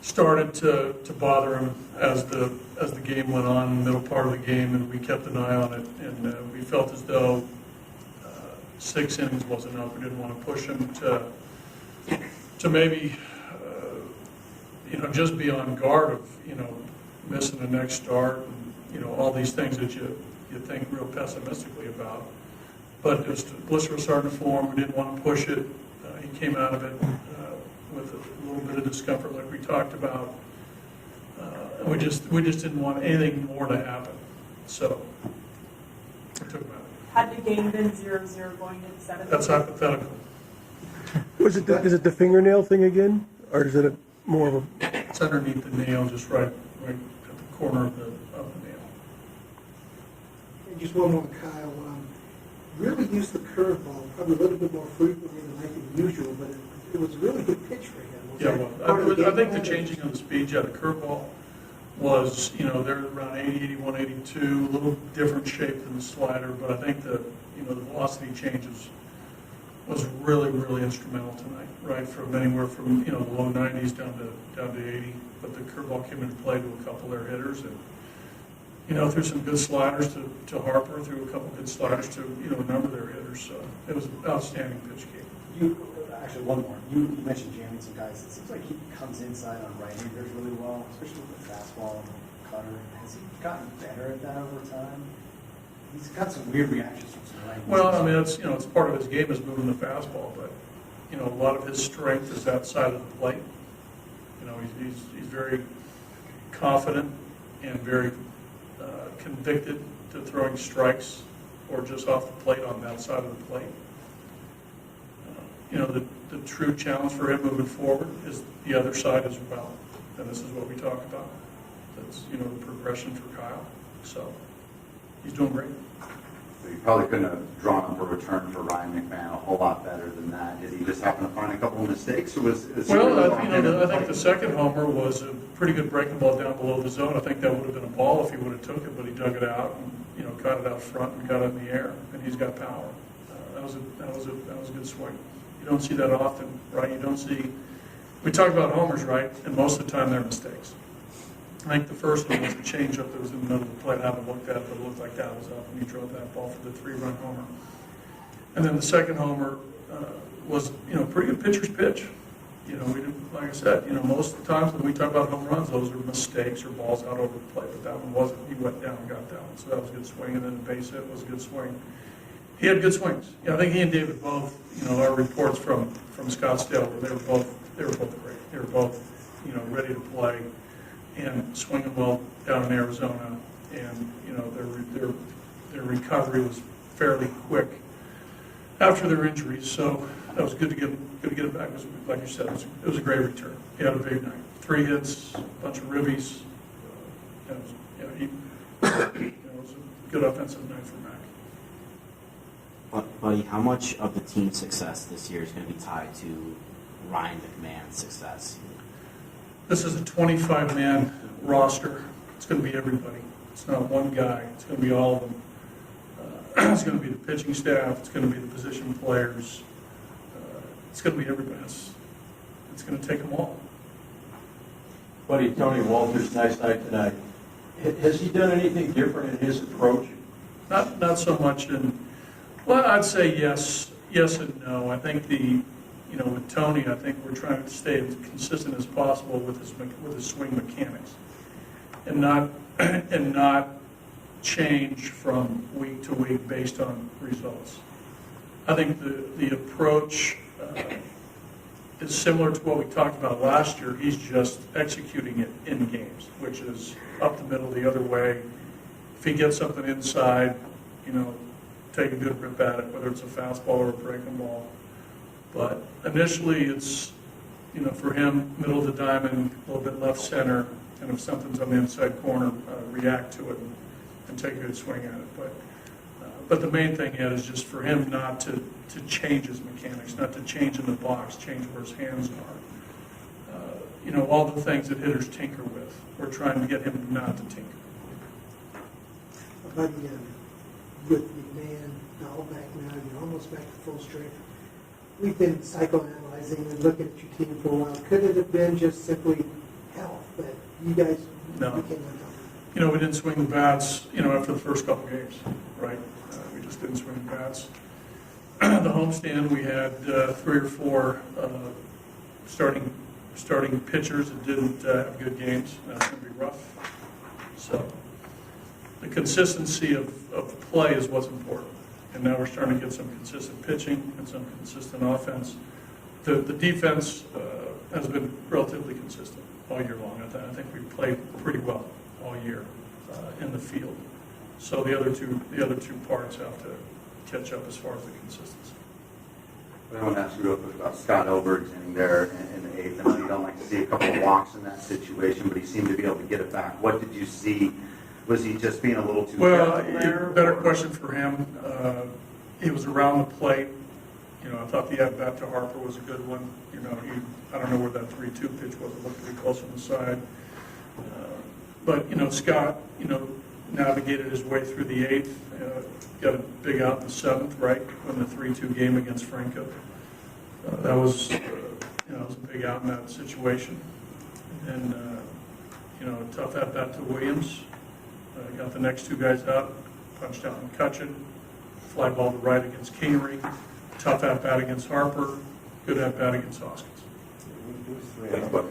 started to bother him as the game went on, in the middle part of the game, and we kept an eye on it, and we felt as though 6 innings was enough. We didn't want to push him to maybe just be on guard of missing the next start, and all these things that you think real pessimistically about. But it was, blister was starting to form. We didn't want to push it. He came out of it with a little bit of discomfort, like we talked about. And we just didn't want anything more to happen. So we took him out. Had the game been 0-0 going into the 7th? That's hypothetical. Is it the fingernail thing again, or is it more of a? It's underneath the nail, just right at the corner of the nail. And just one more, Kyle. Really used the curveball probably a little bit more frequently than I think usual, but it was a really good pitch for him. Was Yeah, that well, part of the I game think the plan, or- changing of the speed, the curveball was, they're around 80, 81, 82, a little different shape than the slider, but I think the velocity changes was really, really instrumental tonight, right? From anywhere from, the low 90s down to 80, but the curveball came into play to a couple of their hitters, and, threw some good sliders to Harper, threw a couple good sliders to, a number of their hitters, so it was an outstanding pitch game. Actually, one more. You mentioned jamming some guys. It seems like he comes inside on right-handers really well, especially with the fastball and the cutter. Has he gotten better at that over time? He's got some weird reactions from some right-handers. Well, I mean, it's part of his game is moving the fastball, but, a lot of his strength is outside of the plate. He's very confident and very convicted to throwing strikes or just off the plate on that side of the plate. The true challenge for him moving forward is the other side as well. And this is what we talk about. That's, the progression for Kyle. So he's doing great. So you probably couldn't have drawn up a return for Ryan McMahon a whole lot better than that. Did he just happen to find a couple of mistakes, or was it Well, I think the second homer was a pretty good breaking ball down below the zone. I think that would have been a ball if he would have took it, but he dug it out and, got it out front and got it in the air, and he's got power. That was a good swing. You don't see that often, right? You don't see. We talk about homers, right? And most of the time they're mistakes. I think the first one was a changeup that was in the middle of the plate. I haven't looked at it, but it looked like that was up, and he drove that ball for the 3-run homer. And then the second homer was, pretty good pitcher's pitch. We didn't, like I said, most of the times when we talk about home runs, those are mistakes or balls out over the plate, but that one wasn't. He went down and got that one, so that was a good swing. And then the base hit was a good swing. He had good swings. I think he and David both, our reports from Scottsdale, they were both great. They were both, ready to play and swinging well down in Arizona. And, their recovery was fairly quick after their injuries. So that was good to get him back. It was, like you said, it was a great return. He had a big night. 3 hits, a bunch of ribbies. It was a good offensive night for Mac. Buddy, how much of the team's success this year is going to be tied to Ryan McMahon's success? This is a 25-man roster. It's going to be everybody. It's not one guy. It's going to be all of them. It's going to be the pitching staff. It's going to be the position players. It's going to be everybody. It's going to take them all. Buddy, Tony Walters, nice night tonight. Has he done anything different in his approach? Not so much in. Well, I'd say yes and no. I think with Tony, I think we're trying to stay as consistent as possible with his swing mechanics, and not change from week to week based on results. I think the approach is similar to what we talked about last year. He's just executing it in games, which is up the middle the other way. If he gets something inside, take a good rip at it, whether it's a fastball or a breaking ball. But initially it's, for him, middle of the diamond, a little bit left center, and if something's on the inside corner, react to it and take a good swing at it. But the main thing is just for him not to change his mechanics, not to change in the box, change where his hands are. All the things that hitters tinker with, we're trying to get him not to tinker. But with McMahon now back now, you're almost back to full strength. We've been psychoanalyzing and looking at your team for a while. Could it have been just simply You guys, No. you came on top. You know, we didn't swing the bats, you know, after the first couple games, right? We just didn't swing the bats. The homestand, we had 3 or 4 starting pitchers that didn't have good games. That's going to be rough. So the consistency of play is what's important. And now we're starting to get some consistent pitching and some consistent offense. The defense has been relatively consistent all year long. I think we played pretty well all year in the field. So the other two parts have to catch up as far as the consistency. I want to ask you real quick about Scott Oberg's inning there in the 8th. I know you don't like to see a couple of walks in that situation, but he seemed to be able to get it back. What did you see? Was he just being a little too Well, careful there? better question for him. He was around the plate. You know, I thought the at-bat to Harper was a good one. You know, I don't know where that 3-2 pitch was. It looked pretty close on the side. But, you know, Scott, you know, navigated his way through the 8th. Got a big out in the 7th, right, when the 3-2 game against Franco. That was, you know, it was a big out in that situation. And, you know, a tough at-bat to Williams. Got the next 2 guys out, punched out McCutcheon, fly ball to right against Kingery, tough at-bat against Harper, good at-bat against Hoskins. It was 3 hours.